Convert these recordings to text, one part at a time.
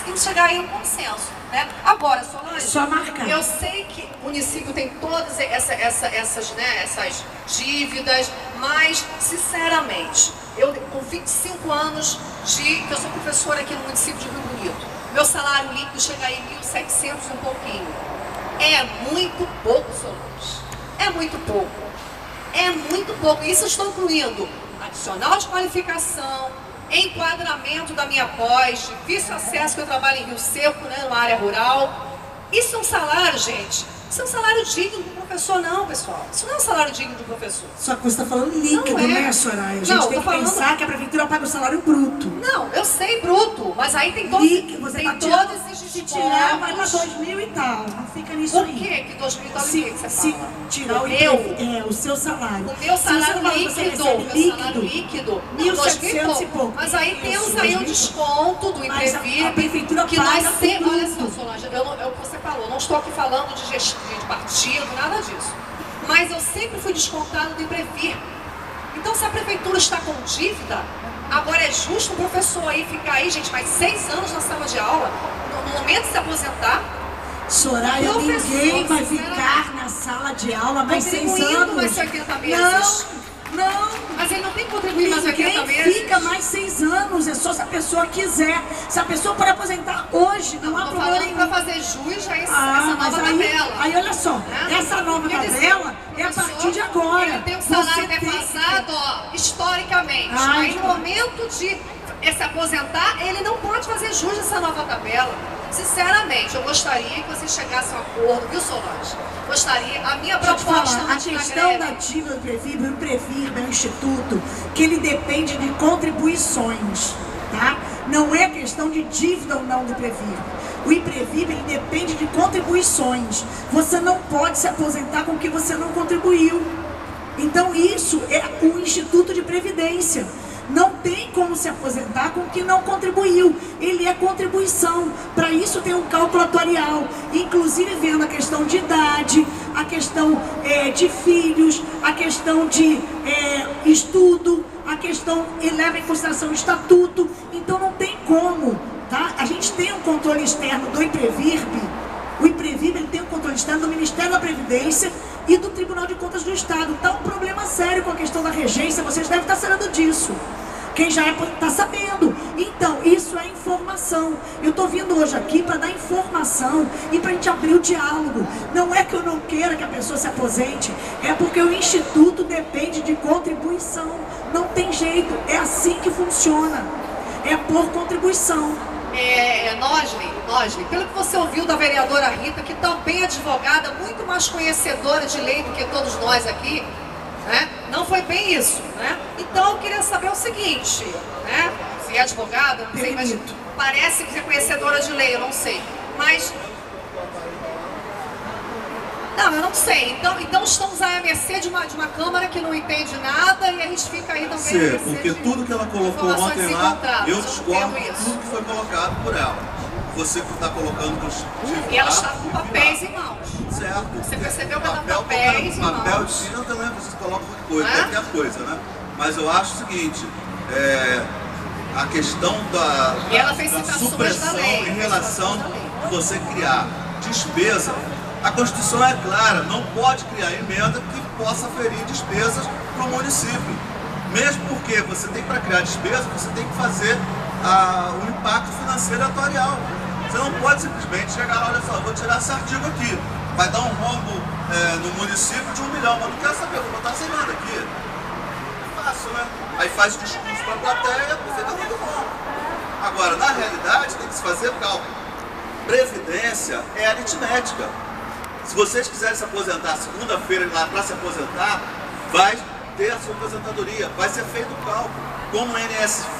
conseguimos chegar aí a um consenso, né? Agora, Solange, só marcar. Eu sei que o município tem todas essas dívidas, mas, sinceramente, eu com 25 anos que eu sou professora aqui no município de Rio Bonito, meu salário líquido chega aí em 1.700 e um pouquinho. É muito pouco, Solange. É muito pouco. É muito pouco. Isso eu estou incluindo adicional de qualificação, enquadramento da minha pós, difícil acesso, que eu trabalho em Rio Seco, né, numa área rural. Isso é um salário, gente. Isso é um salário digno do professor, não, pessoal. Isso não é um salário digno do professor. Só que você está falando líquido, né, Soraya? A gente tem que pensar que a prefeitura paga o salário bruto. Não, eu sei bruto, mas aí tem todos, líquido, você tem tá todos esses se tirar, vai para 2.000 e tal. Não fica nisso aí. Por que 2.000 e tal? O que você se fala? tirar o seu salário. O meu salário líquido, 1.700 e pouco. Mas aí temos aí um desconto do Imprevir, a prefeitura que paga nós sempre, olha só, Solange, é o que você falou, não estou aqui falando de partido, nada disso. Mas eu sempre fui descontado do Imprevir. Então, se a prefeitura está com dívida, agora é justo o professor aí ficar aí, gente, mais 6 anos na sala de aula, no momento de se aposentar. Soraya, ninguém vai ficar na sala de aula mais 6 anos. Mais 80 meses. Não. Mas ele não tem que contribuir mais 80 meses. Ninguém fica mais 6 anos, é só se a pessoa quiser. Se a pessoa for aposentar hoje, não há problema nenhum. Para fazer jus a essa nova tabela. Aí olha só, essa nova tabela é a partir de agora. Ele tem um salário defasado, historicamente. Aí no momento de se aposentar, ele não pode fazer jus a essa nova tabela. Sinceramente, eu gostaria que vocês chegassem a um acordo, viu, Solange? Gostaria, a minha proposta... A questão da dívida do Imprevir, o Imprevir é um instituto que ele depende de contribuições, tá? Não é questão de dívida ou não do Imprevir. O Imprevir, ele depende de contribuições. Você não pode se aposentar com o que você não contribuiu. Então isso é o Instituto de Previdência. Não tem como se aposentar com o que não contribuiu. Ele é contribuição. Para isso tem um cálculo atuarial, inclusive vendo a questão de idade, a questão de filhos, a questão de estudo, a questão leva em consideração o estatuto. Então não tem como, tá? A gente tem um controle externo do Imprevirb. O Imprevirb, ele tem um controle externo do Ministério da Previdência e do Tribunal de Contas do Estado. Está um problema sério com a questão da regência, vocês devem estar sabendo disso. Quem já está sabendo. Então, isso é informação. Eu estou vindo hoje aqui para dar informação e para a gente abrir o diálogo. Não é que eu não queira que a pessoa se aposente, é porque o Instituto depende de contribuição. Não tem jeito, é assim que funciona. É por contribuição. Nosli, pelo que você ouviu da vereadora Rita, que também é advogada, muito mais conhecedora de lei do que todos nós aqui, né? Não foi bem isso, né? Então eu queria saber o seguinte, né? Se é advogada, não sei, mas parece que é conhecedora de lei, eu não sei. Mas... Não, eu não sei. Então estamos à mercê de uma Câmara que não entende nada e a gente fica aí também... Porque tudo que ela colocou ontem lá, eu discordo de tudo que foi colocado por ela. Você que está colocando os... E ela está com papéis em mãos. Certo. Você percebeu que ela está com papéis em mãos. Papel de cima também, vocês colocam qualquer coisa, né? Mas eu acho o seguinte, a questão da supressão em relação a você criar despesa, a Constituição é clara, não pode criar emenda que possa ferir despesas para o município. Mesmo porque você tem para criar despesa, você tem que fazer o impacto financeiro atuarial. Você não pode simplesmente chegar lá, olha só, vou tirar esse artigo aqui, vai dar um rombo no município de 1 milhão, mas não quero saber, vou botar sem nada aqui. É fácil, né? Aí faz discurso para a plateia e fica tudo bom. Agora, na realidade, tem que se fazer cálculo. Previdência é aritmética. Se vocês quiserem se aposentar segunda-feira lá para se aposentar, vai ter a sua aposentadoria, vai ser feito o cálculo. Como o INSS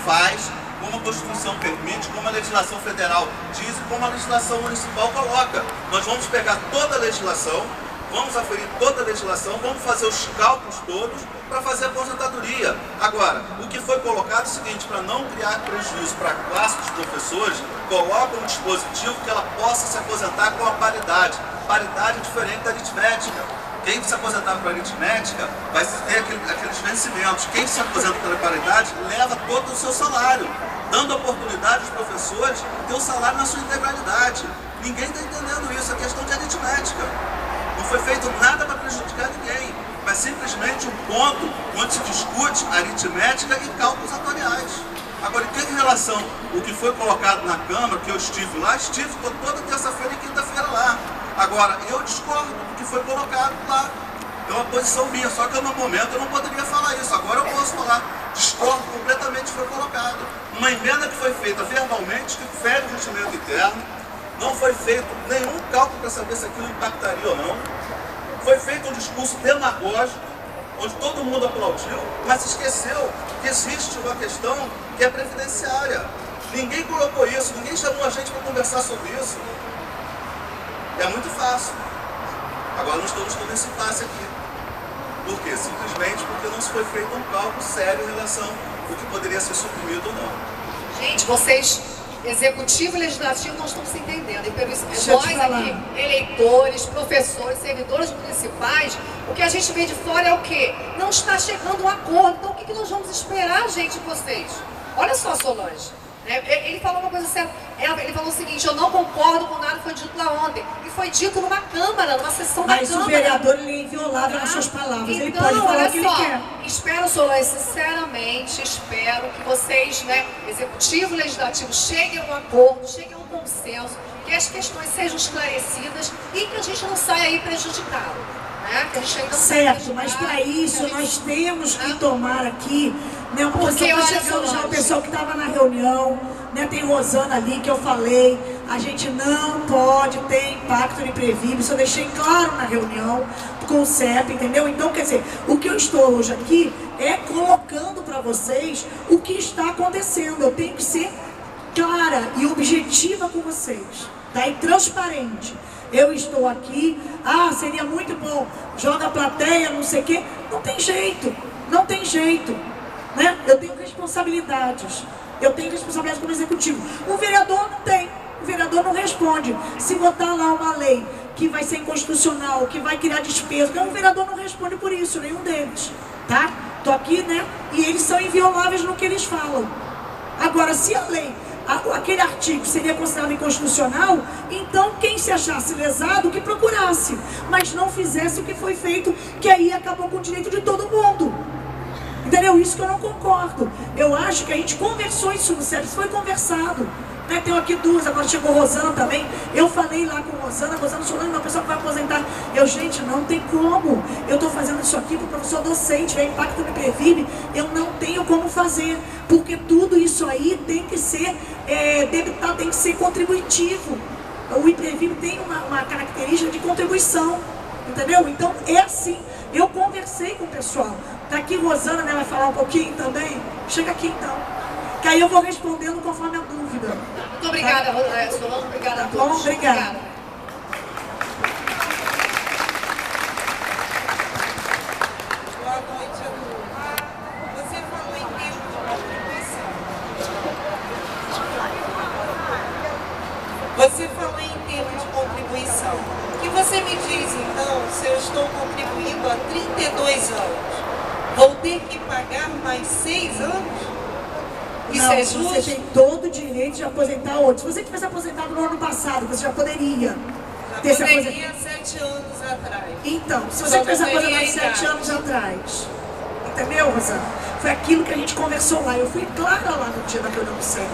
faz, como a Constituição permite, como a legislação federal diz e como a legislação municipal coloca. Nós vamos pegar toda a legislação, vamos aferir toda a legislação, vamos fazer os cálculos todos para fazer a aposentadoria. Agora, o que foi colocado é o seguinte, para não criar prejuízo para a classe dos professores, coloca um dispositivo que ela possa se aposentar com a paridade. Paridade é diferente da aritmética. Quem se aposentar por aritmética vai ter aqueles vencimentos. Quem se aposenta pela paridade leva todo o seu salário, dando a oportunidade vários professores ter o salário na sua integralidade. Ninguém está entendendo isso, é questão de aritmética. Não foi feito nada para prejudicar ninguém, mas simplesmente um ponto onde se discute aritmética e cálculos atuariais. Agora, em relação ao que foi colocado na Câmara, que eu estive lá, estive toda terça-feira e quinta-feira lá. Agora, eu discordo do que foi colocado lá. É uma posição minha, só que no momento eu não poderia falar isso. Agora eu posso falar. Discordo completamente do que foi colocado. Uma emenda que foi feita verbalmente, que fere o regimento interno, não foi feito nenhum cálculo para saber se aquilo impactaria ou não. Foi feito um discurso demagógico, onde todo mundo aplaudiu, mas se esqueceu que existe uma questão que é previdenciária. Ninguém colocou isso, ninguém chamou a gente para conversar sobre isso. É muito fácil. Agora nós estamos todo esse passe aqui. Por quê? Simplesmente porque não se foi feito um cálculo sério em relação ao que poderia ser suprimido ou não. Gente, vocês, executivo e legislativo, não estão se entendendo. E pelo isso, nós aqui, eleitores, professores, servidores municipais, o que a gente vê de fora é o quê? Não está chegando um acordo. Então o que nós vamos esperar, gente, de vocês? Olha só, Solange. Ele falou uma coisa certa. Ele falou o seguinte: eu não concordo com nada que foi dito lá ontem. E foi dito numa Câmara, numa sessão da Câmara. Mas o vereador, ele é inviolável nas suas palavras. Então, ele pode falar o que ele quer. Espero, Solange, sinceramente, espero que vocês, executivo e legislativo, cheguem a um acordo, cheguem a um consenso, que as questões sejam esclarecidas e que a gente não saia aí prejudicado. Certo, mas para isso nós temos que tomar aqui, porque está chegando já o pessoal que estava na reunião, tem Rosana ali que eu falei, a gente não pode ter impacto no Imprevisto, isso eu deixei claro na reunião com o CEP, entendeu? Então, quer dizer, o que eu estou hoje aqui é colocando para vocês o que está acontecendo. Eu tenho que ser clara e objetiva com vocês, tá? E transparente. Eu estou aqui, seria muito bom, joga a plateia, não sei o quê. Não tem jeito, não tem jeito, Eu tenho responsabilidades, como executivo. O vereador não tem, o vereador não responde. Se botar lá uma lei que vai ser inconstitucional, que vai criar despesa, o vereador não responde por isso, nenhum deles, tá? Tô aqui, e eles são invioláveis no que eles falam. Agora, se a lei, aquele artigo seria considerado inconstitucional, então quem se achasse lesado que procurasse, mas não fizesse o que foi feito, que aí acabou com o direito de todo mundo. Entendeu? Isso que eu não concordo. Eu acho que a gente conversou isso no CEP, isso foi conversado. Tenho aqui duas, agora chegou Rosana também. Eu falei lá com Rosana Solano, uma pessoa que vai aposentar. Gente, não tem como. Eu estou fazendo isso aqui para o professor docente, vai impacto no Imprevisto, eu não tenho como fazer. Porque tudo isso aí tem que ser debitado, tem que ser contributivo. O Imprevisto tem uma característica de contribuição. Entendeu? Então é assim. Eu conversei com o pessoal. Tá aqui Rosana, vai falar um pouquinho também. Chega aqui então. Que aí eu vou respondendo conforme a dúvida. Muito obrigada, Solange. Obrigada a todos. Bom, obrigada. Boa noite a todos. Você falou em termos de contribuição. Você falou em termos de contribuição. O que você me diz, então, se eu estou contribuindo há 32 anos? Vou ter que pagar mais 6 anos? Isso é justo? Você tem todo o direito de aposentar outro. Se você tivesse aposentado no ano passado, você já poderia ter se aposentado. 7 anos atrás. Então, se você tivesse aposentado 7 anos atrás, entendeu, Rosana? Foi aquilo que a gente conversou lá. Eu fui clara lá no dia da reunião do CEP,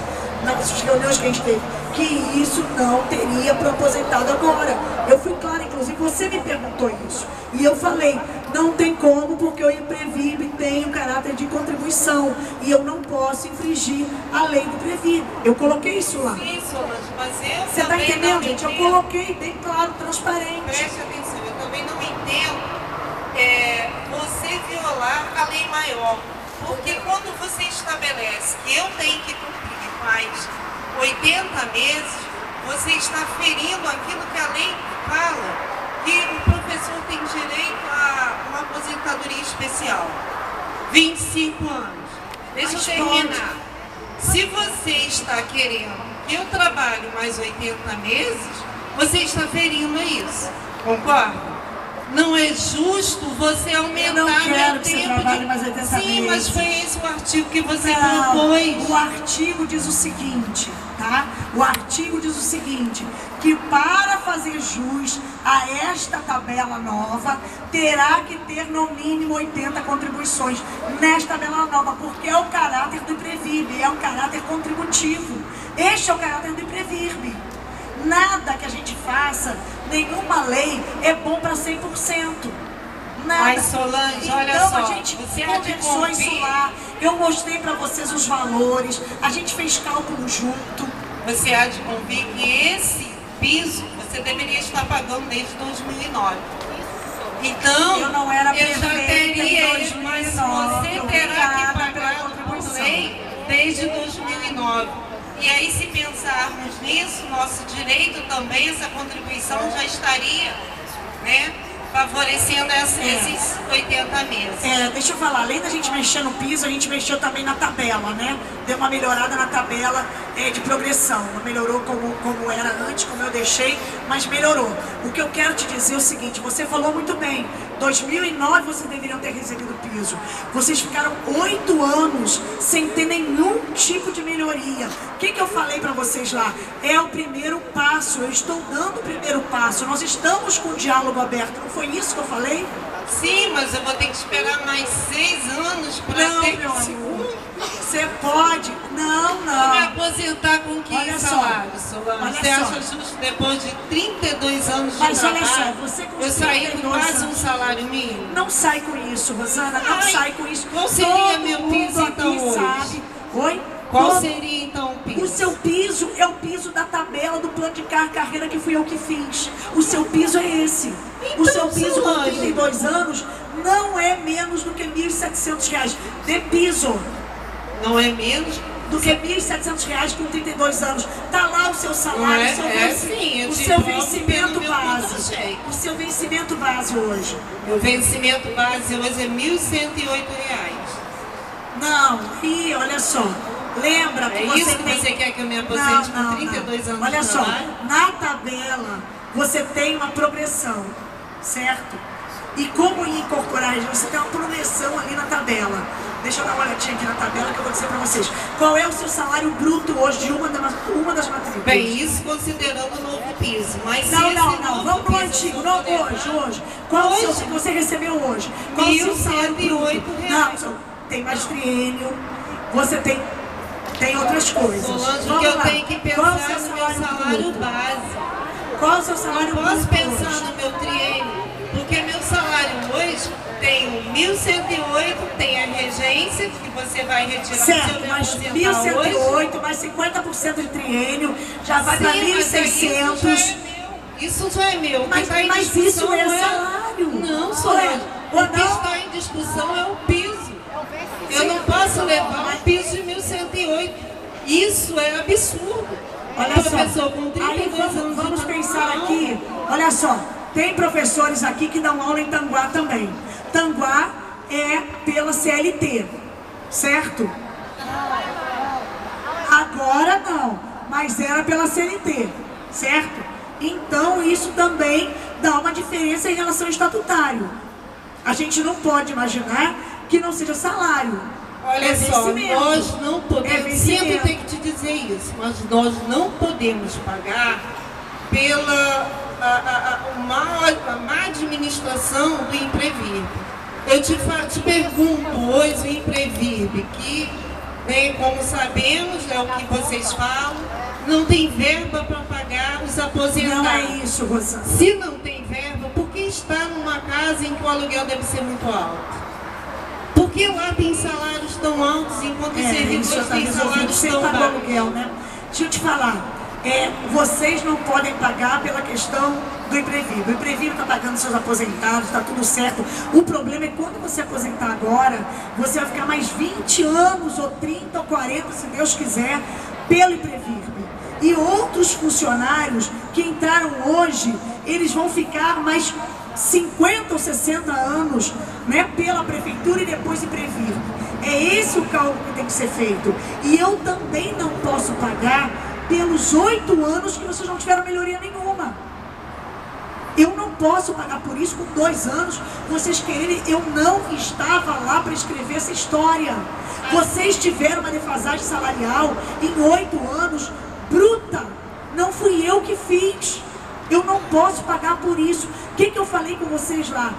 nas reuniões que a gente teve, que isso não teria para aposentado agora. Eu fui clara, inclusive você me perguntou isso. E eu falei, não tem como, porque o Imprevisto tem um caráter de contribuição e eu não posso infringir a lei do Imprevisto. Eu coloquei isso lá. Sim, Solange, mas eu Você está entendendo, gente? Eu coloquei bem claro, transparente. Preste atenção, eu também não entendo você violar a lei maior. Porque quando você estabelece que eu tenho que cumprir mais 80 meses, você está ferindo aquilo que a lei fala, que o professor tem direito a uma aposentadoria especial. 25 anos. Deixa eu terminar. Se você está querendo que eu trabalhe mais 80 meses, você está ferindo isso. Concorda? não é justo você aumentar eu não quero meu que tempo você trabalhe mais 80 Sim, meses. mas foi esse o artigo que você propôs. O artigo diz o seguinte, tá? O artigo diz o seguinte, que para fazer jus a esta tabela nova, terá que ter no mínimo 80 contribuições nesta tabela nova, porque é o caráter do IPREVIRB, é o caráter contributivo. Este é o caráter do IPREVIRB. Nada que a gente faça, nenhuma lei é bom para 100%. Nada. Mas Solange, então, olha só, a gente você conversou isso lá, eu mostrei para vocês os valores, a gente fez cálculo junto. Você há de convir que esse piso você deveria estar pagando desde 2009. Então, eu não era eu já teria isso, mas você terá que pagar por lei desde 2009. E aí, se pensarmos nisso, nosso direito também, essa contribuição já estaria, né, favorecendo esses 80 meses. Deixa eu falar, além da gente mexer no piso, a gente mexeu também na tabela, né? Deu uma melhorada na tabela de progressão. Não melhorou como era antes, como eu deixei, mas melhorou. O que eu quero te dizer é o seguinte, você falou muito bem, 2009 vocês deveriam ter recebido o piso. Vocês ficaram 8 anos sem ter nenhum tipo de melhoria. O que eu falei para vocês lá? É o primeiro passo, eu estou dando o primeiro passo. Nós estamos com o diálogo aberto, não foi isso que eu falei? Sim, mas eu vou ter que esperar mais 6 anos para ter o segundo. Você pode, não. Vou me aposentar com 15 salários, Solange. Você acha justo depois de 32 anos de trabalho? Mas olha só, você com eu saí com quase um salário mínimo? Não sai com isso, Rosana, não sai com isso. Qual seria meu piso então hoje? Sabe. Oi? Qual seria então o piso? O seu piso é o piso da tabela do plano de carreira que fui eu que fiz. O seu piso é esse. Então, o seu piso Solange, com 32 anos não é menos do que R$ 1.700 de piso. Não é menos do que R$ 1.700 com 32 anos. Tá lá o seu salário, o seu vencimento base. O seu vencimento base hoje. Meu vencimento base hoje é R$ 1.108. Não, e olha só. Lembra que você quer que eu me aposente com 32 anos olha de só, trabalho? na tabela você tem uma progressão, certo? E como incorporar, você tem uma progressão ali na tabela. Deixa eu dar uma olhadinha aqui na tabela que eu vou dizer para vocês. Qual é o seu salário bruto hoje de uma das matrículas? Bem, isso considerando o novo piso. Mas não. Vamos pro antigo, não hoje. Qual o seu que você recebeu hoje? Qual o seu salário bruto? Não, tem mais triênio, você tem outras coisas. Solange, que eu tenho que pensar no meu salário base. Qual o seu salário bruto? Posso pensar no meu triênio? Porque meu salário hoje tem o 1.108, tem a regência, que você vai retirar certo, do seu mas aposentar 1.108, mais 50% de triênio, já vai para 1.600. Isso já é meu. Mas isso é salário. Não, Solange. O que está em discussão é o piso. Eu não posso levar um piso de 1.108. Isso é absurdo. Olha só, pessoa com 32 anos vamos pensar aqui. Olha só, tem professores aqui que dão aula em Tanguá também. Tanguá é pela CLT, certo? Agora não, mas era pela CLT, certo? Então isso também dá uma diferença em relação ao estatutário. A gente não pode imaginar que não seja salário. Olha só, nós não podemos, sempre tenho que te dizer isso, mas nós não podemos pagar pela má administração do IPREVIRB. Eu te pergunto hoje o IPREVIRB, que, bem, como sabemos, é o que vocês falam, não tem verba para pagar os aposentados. Não é isso, Rosana. Se não tem verba, por que está numa casa em que o aluguel deve ser muito alto? Porque lá tem salários tão altos, enquanto os servidores têm salários tão baixos. Aluguel, né? Deixa eu te falar, vocês não podem pagar pela questão do IPREVIRB. O IPREVIRB está pagando seus aposentados, está tudo certo. O problema é que quando você aposentar agora, você vai ficar mais 20 anos, ou 30, ou 40, se Deus quiser, pelo IPREVIRB. E outros funcionários que entraram hoje, eles vão ficar mais 50 ou 60 anos, né, pela prefeitura e depois IPREVIRB. É esse o cálculo que tem que ser feito. E eu também não posso pagar pelos 8 anos que vocês não tiveram melhoria nenhuma. Eu não posso pagar por isso com 2 anos. Vocês quererem, eu não estava lá para escrever essa história. Vocês tiveram uma defasagem salarial em 8 anos, bruta. Não fui eu que fiz. Eu não posso pagar por isso. O que eu falei com vocês lá?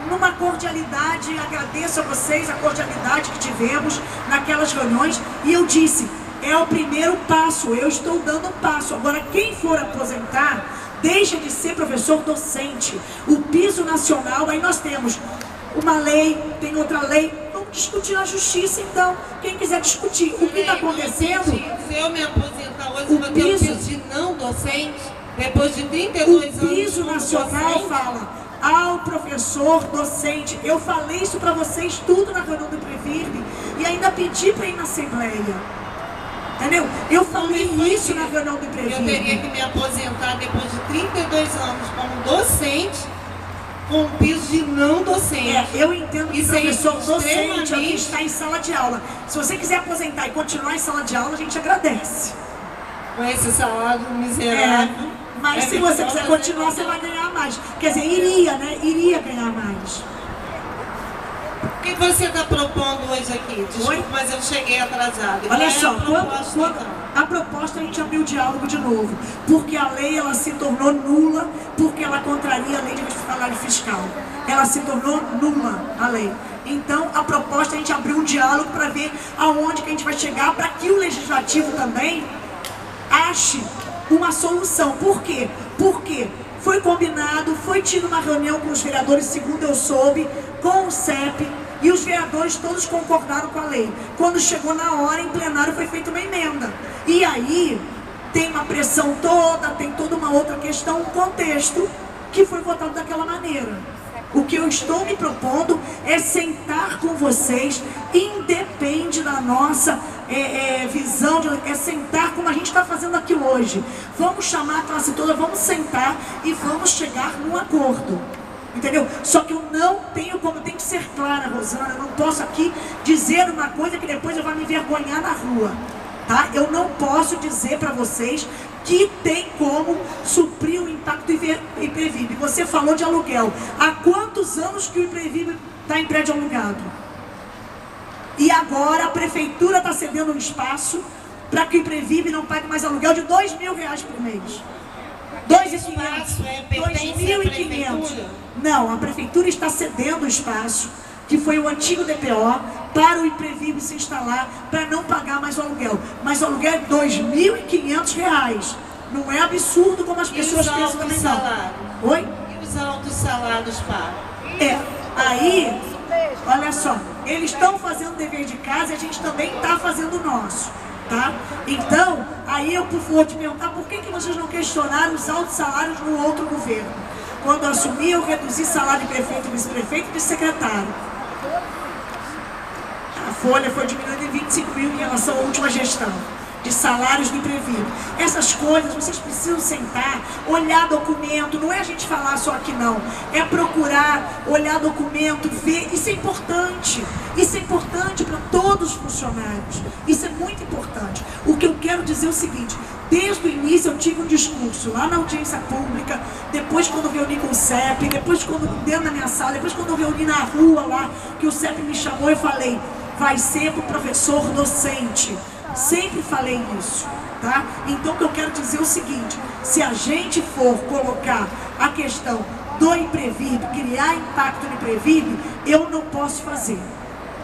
Numa cordialidade, agradeço a vocês a cordialidade que tivemos naquelas reuniões. E eu disse, é o primeiro passo, eu estou dando um passo. Agora, quem for aposentar, deixa de ser professor docente. O piso nacional, aí nós temos uma lei, tem outra lei. Vamos discutir na justiça, então. Quem quiser discutir o que está acontecendo... Se eu me aposentar hoje, vou ter um piso de não docente, depois de 32 anos... O piso nacional fala ao professor docente. Eu falei isso para vocês tudo na reunião do Previrbe e ainda pedi para ir na Assembleia. Entendeu? Eu falei isso na reunião do Previrbe. Eu teria que me aposentar depois de 32 anos como docente, com piso de não docente. Eu entendo que professor docente aqui está em sala de aula. Se você quiser aposentar e continuar em sala de aula, a gente agradece. Com esse salário miserável. Mas se você quiser continuar, você vai ganhar mais. Quer dizer, iria, né? Iria ganhar mais. O que você está propondo hoje aqui? Desculpa, mas eu cheguei atrasada. Olha só, a proposta a gente abriu o diálogo de novo. Porque a lei, ela se tornou nula, porque ela contraria a lei de salário fiscal. Ela se tornou nula, a lei. Então, a proposta, a gente abriu um diálogo para ver aonde que a gente vai chegar, para que o Legislativo também ache uma solução. Por quê? Porque foi combinado, foi tido uma reunião com os vereadores, segundo eu soube, com o CEP, e os vereadores todos concordaram com a lei. Quando chegou na hora, em plenário, foi feita uma emenda. E aí, tem uma pressão toda, tem toda uma outra questão, um contexto, que foi votado daquela maneira. O que eu estou me propondo é sentar com vocês, independe da nossa visão, é sentar como a gente está fazendo aqui hoje. Vamos chamar a classe toda, vamos sentar e vamos chegar num acordo. Entendeu? Só que eu não tenho como, tem que ser clara, Rosana, eu não posso aqui dizer uma coisa que depois eu vou me envergonhar na rua. Tá? Eu não posso dizer para vocês que tem como suprir o impacto do IPREVIB. Você falou de aluguel. Há quantos anos que o IPREVIB está em prédio alugado? E agora a prefeitura está cedendo um espaço para que o IPREVIB não pague mais aluguel de R$2.000 por mês. 2.500. Não, a prefeitura está cedendo o espaço, que foi o antigo DPO, para o IPREVIB se instalar, para não pagar mais o aluguel. Mas o aluguel é R$2.500. Não é absurdo como as pessoas pensam também, não. Oi? E os altos salários pagos? Aí, olha só, eles estão fazendo o dever de casa e a gente também está fazendo o nosso. Tá? Então, aí eu vou te perguntar por que vocês não questionaram os altos salários no outro governo? Quando eu assumi, eu reduzi salário de prefeito, vice-prefeito e de secretário. A folha foi diminuída em 25 mil em relação à última gestão de salários do IPREVIB. Essas coisas vocês precisam sentar, olhar documento, não é a gente falar só aqui não, é procurar, olhar documento, ver, isso é importante para todos os funcionários, isso é muito importante. O que eu quero dizer é o seguinte, desde o início eu tive um discurso lá na audiência pública, depois quando eu reuni com o CEP, depois quando dentro da minha sala, depois quando eu reuni na rua lá, que o CEP me chamou, eu falei, vai ser para o professor docente. Sempre falei isso, tá? Então o que eu quero dizer é o seguinte, se a gente for colocar a questão do IPREVIB, criar impacto no IPREVIB, eu não posso fazer.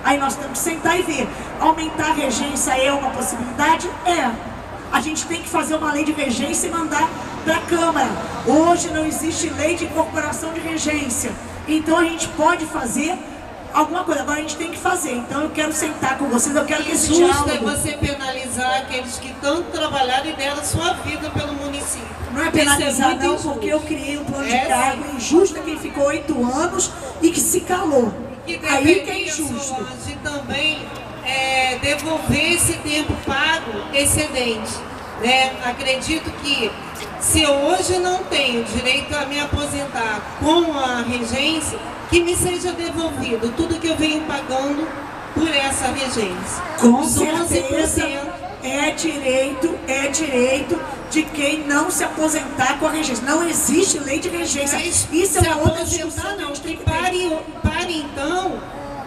Aí nós temos que sentar e ver, aumentar a regência é uma possibilidade? É. A gente tem que fazer uma lei de regência e mandar para a Câmara. Hoje não existe lei de incorporação de regência, então a gente pode fazer alguma coisa, agora a gente tem que fazer. Então eu quero sentar com vocês, eu quero que esse diálogo... Justo é você penalizar aqueles que tanto trabalharam e deram sua vida pelo município. Não é penalizar não, injusto. Porque eu criei um plano de cargo. Injusto é quem ficou 8 anos e que se calou. Aí que é injusto. E também devolver esse tempo pago excedente. Né? Acredito que se eu hoje não tenho direito a me aposentar com a regência, que me seja devolvido tudo que eu venho pagando por essa regência. Com certeza. é direito de quem não se aposentar com a regência. Não existe lei de regência. Isso é uma outra discussão. Não, que pare então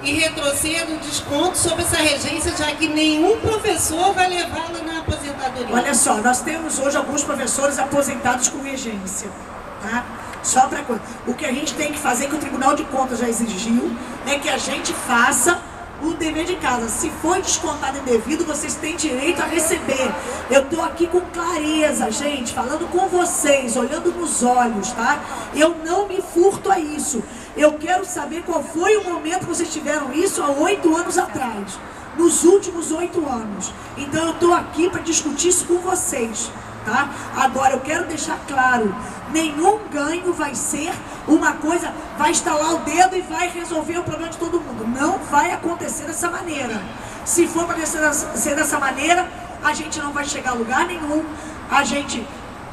e retroceda o desconto sobre essa regência, já que nenhum professor vai levá-la na aposentadoria. Olha só, nós temos hoje alguns professores aposentados com regência, tá? Só para coisa. O que a gente tem que fazer, que o Tribunal de Contas já exigiu, é que a gente faça o dever de casa. Se foi descontado indevido, vocês têm direito a receber. Eu tô aqui com clareza, gente, falando com vocês, olhando nos olhos, tá? Eu não me furto a isso. Eu quero saber qual foi o momento que vocês tiveram isso há 8 anos atrás. Nos últimos 8 anos. Então eu tô aqui para discutir isso com vocês, tá? Agora eu quero deixar claro, nenhum ganho vai ser uma coisa, vai estalar o dedo e vai resolver o problema de todo mundo. Não vai acontecer dessa maneira. Se for para ser dessa maneira, a gente não vai chegar a lugar nenhum. A gente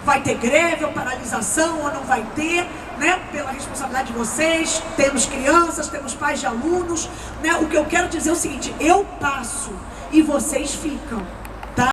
vai ter greve ou paralisação ou não vai ter, né? Pela responsabilidade de vocês. Temos crianças, temos pais de alunos, né? O que eu quero dizer é o seguinte: eu passo e vocês ficam.